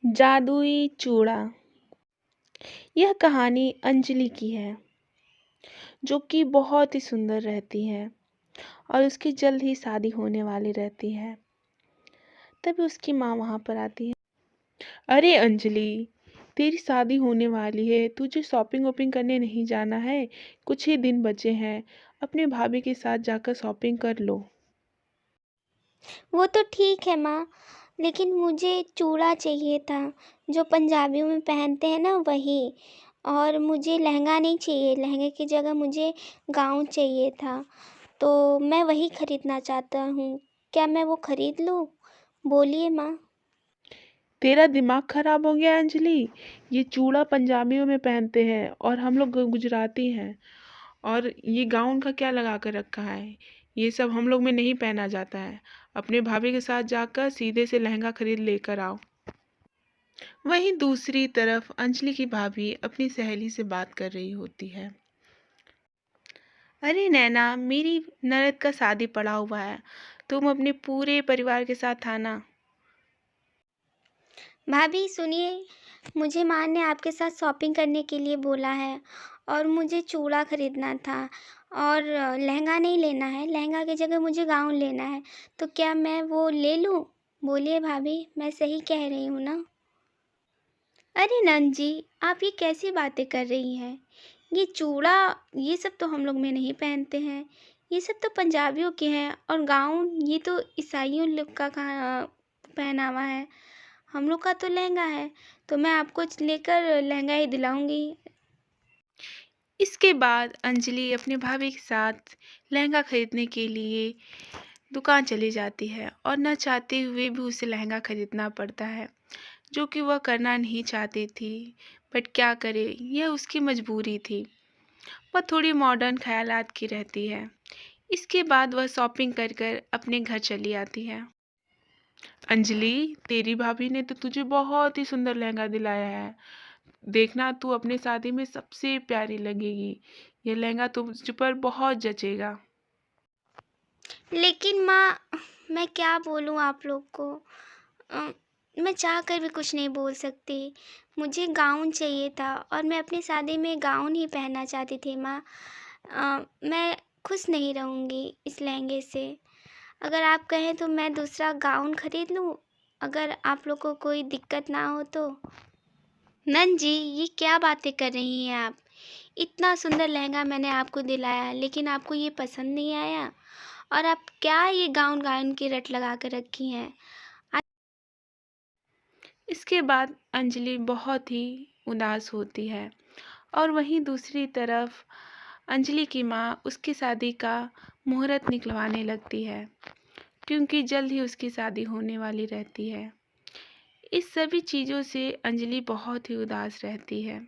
जादुई चूड़ा। यह कहानी अंजलि की है, जो कि बहुत ही सुंदर रहती है और उसकी जल्द ही शादी होने वाली रहती है। तभी उसकी माँ वहाँ पर आती है। अरे अंजलि, तेरी शादी होने वाली है, तुझे शॉपिंग वॉपिंग करने नहीं जाना है? कुछ ही दिन बचे हैं, अपने भाभी के साथ जाकर शॉपिंग कर लो। वो तो ठीक है माँ, लेकिन मुझे चूड़ा चाहिए था, जो पंजाबियों में पहनते हैं ना वही। और मुझे लहंगा नहीं चाहिए, लहंगे की जगह मुझे गाउन चाहिए था। तो मैं वही खरीदना चाहता हूँ। क्या मैं वो खरीद लूँ? बोलिए माँ। तेरा दिमाग खराब हो गया अंजलि। ये चूड़ा पंजाबियों में पहनते हैं और हम लोग गुजराती हैं। और ये गाउन का क्या लगा कर रखा है? ये सब हम लोग में नहीं पहना जाता है। अपने भाभी के साथ जाकर सीधे से लहंगा खरीद लेकर आओ। वहीं दूसरी तरफ अंजलि की भाभी अपनी सहेली से बात कर रही होती है। अरे नैना, मेरी ननद का शादी पड़ा हुआ है, तुम अपने पूरे परिवार के साथ आना। भाभी सुनिए, मुझे माँ ने आपके साथ शॉपिंग करने के लिए बोला है और मुझे चूड़ा खरीदना था। और लहंगा नहीं लेना है, लहंगा की जगह मुझे गाउन लेना है। तो क्या मैं वो ले लूँ? बोलिए भाभी, मैं सही कह रही हूँ ना? अरे नंद जी, आप ये कैसी बातें कर रही हैं? ये चूड़ा, ये सब तो हम लोग में नहीं पहनते हैं। ये सब तो पंजाबियों के हैं। और गाउन, ये तो ईसाइयों लोग का पहनावा है। हम लोग का तो लहंगा है। तो मैं आपको लेकर लहंगा ही दिलाऊंगी। इसके बाद अंजलि अपने भाभी के साथ लहंगा खरीदने के लिए दुकान चली जाती है और न चाहते हुए भी उसे लहंगा खरीदना पड़ता है, जो कि वह करना नहीं चाहती थी। बट क्या करे, यह उसकी मजबूरी थी। वह थोड़ी मॉडर्न ख्यालात की रहती है। इसके बाद वह शॉपिंग कर कर अपने घर चली आती है। अंजलि, तेरी भाभी ने तो तुझे बहुत ही सुंदर लहंगा दिलाया है। देखना, तू अपने शादी में सबसे प्यारी लगेगी। यह लहंगा तुझ पर बहुत जचेगा। लेकिन माँ, मैं क्या बोलूँ आप लोग को? अ, मैं चाह कर भी कुछ नहीं बोल सकती। मुझे गाउन चाहिए था और मैं अपनी शादी में गाउन ही पहनना चाहती थी माँ। मैं खुश नहीं रहूँगी इस लहंगे से। अगर आप कहें तो मैं दूसरा गाउन खरीद लूँ, अगर आप लोग को कोई दिक्कत ना हो तो। नंद जी, ये क्या बातें कर रही हैं आप? इतना सुंदर लहंगा मैंने आपको दिलाया, लेकिन आपको ये पसंद नहीं आया। और आप क्या ये गाउन गाउन की रट लगा कर रखी हैं? इसके बाद अंजलि बहुत ही उदास होती है और वहीं दूसरी तरफ अंजलि की माँ उसकी शादी का मुहूर्त निकलवाने लगती है, क्योंकि जल्द ही उसकी शादी होने वाली रहती है। इस सभी चीज़ों से अंजलि बहुत ही उदास रहती है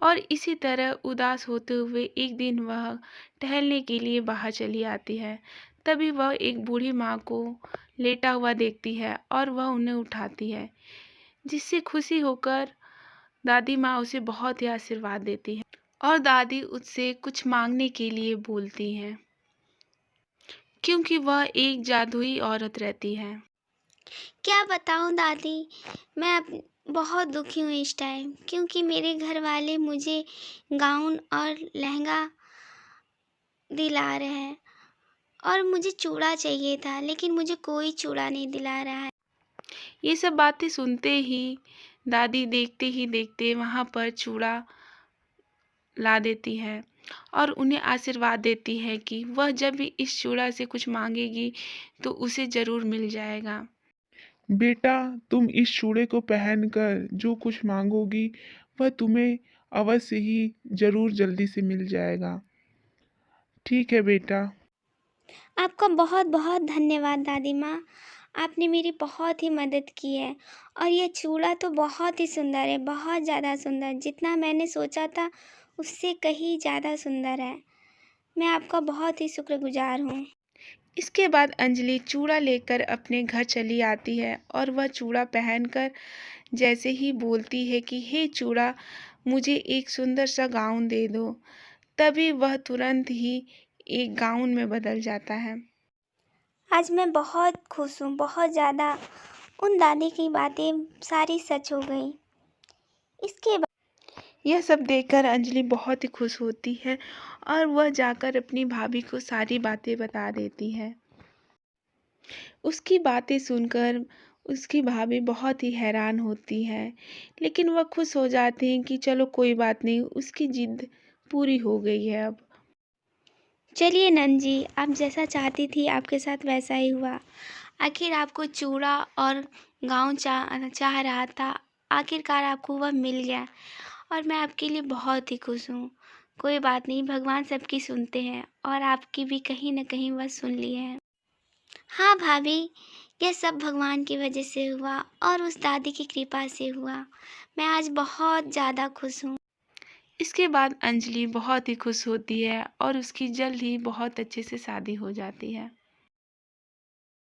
और इसी तरह उदास होते हुए एक दिन वह टहलने के लिए बाहर चली आती है। तभी वह एक बूढ़ी माँ को लेटा हुआ देखती है और वह उन्हें उठाती है, जिससे खुशी होकर दादी माँ उसे बहुत ही आशीर्वाद देती है और दादी उससे कुछ मांगने के लिए बोलती हैं, क्योंकि वह एक जादुई औरत रहती है। क्या बताऊँ दादी, मैं अब बहुत दुखी हूँ इस टाइम, क्योंकि मेरे घर वाले मुझे गाउन और लहंगा दिला रहे हैं और मुझे चूड़ा चाहिए था, लेकिन मुझे कोई चूड़ा नहीं दिला रहा है। ये सब बातें सुनते ही दादी देखते ही देखते वहाँ पर चूड़ा ला देती है और उन्हें आशीर्वाद देती है कि वह जब भी इस चूड़ा से कुछ मांगेगी तो उसे ज़रूर मिल जाएगा। बेटा, तुम इस चूड़े को पहनकर जो कुछ मांगोगी वह तुम्हें अवश्य ही जरूर जल्दी से मिल जाएगा। ठीक है बेटा। आपका बहुत बहुत धन्यवाद दादी माँ। आपने मेरी बहुत ही मदद की है। और ये चूड़ा तो बहुत ही सुंदर है, बहुत ज़्यादा सुंदर। जितना मैंने सोचा था उससे कहीं ज़्यादा सुंदर है। मैं आपका बहुत ही शुक्रगुजार हूँ। इसके बाद अंजलि चूड़ा लेकर अपने घर चली आती है और वह चूड़ा पहनकर जैसे ही बोलती है कि हे चूड़ा, मुझे एक सुंदर सा गाउन दे दो, तभी वह तुरंत ही एक गाउन में बदल जाता है। आज मैं बहुत खुश हूँ, बहुत ज़्यादा। उन दादी की बातें सारी सच हो गई। इसके यह सब देखकर अंजलि बहुत ही खुश होती है और वह जाकर अपनी भाभी को सारी बातें बता देती है। उसकी बातें सुनकर उसकी भाभी बहुत ही हैरान होती है, लेकिन वह खुश हो जाती हैं कि चलो कोई बात नहीं, उसकी जिद पूरी हो गई है अब। चलिए नंद जी, आप जैसा चाहती थी आपके साथ वैसा ही हुआ। आखिर आपको चूड़ा और गाउन चाह रहा था, आखिरकार आपको वह मिल गया और मैं आपके लिए बहुत ही खुश हूँ। कोई बात नहीं, भगवान सबकी सुनते हैं और आपकी भी कहीं न कहीं वह सुन लिए हैं। हाँ भाभी, यह सब भगवान की वजह से हुआ और उस दादी की कृपा से हुआ। मैं आज बहुत ज़्यादा खुश हूँ। इसके बाद अंजलि बहुत ही खुश होती है और उसकी जल्द ही बहुत अच्छे से शादी हो जाती है।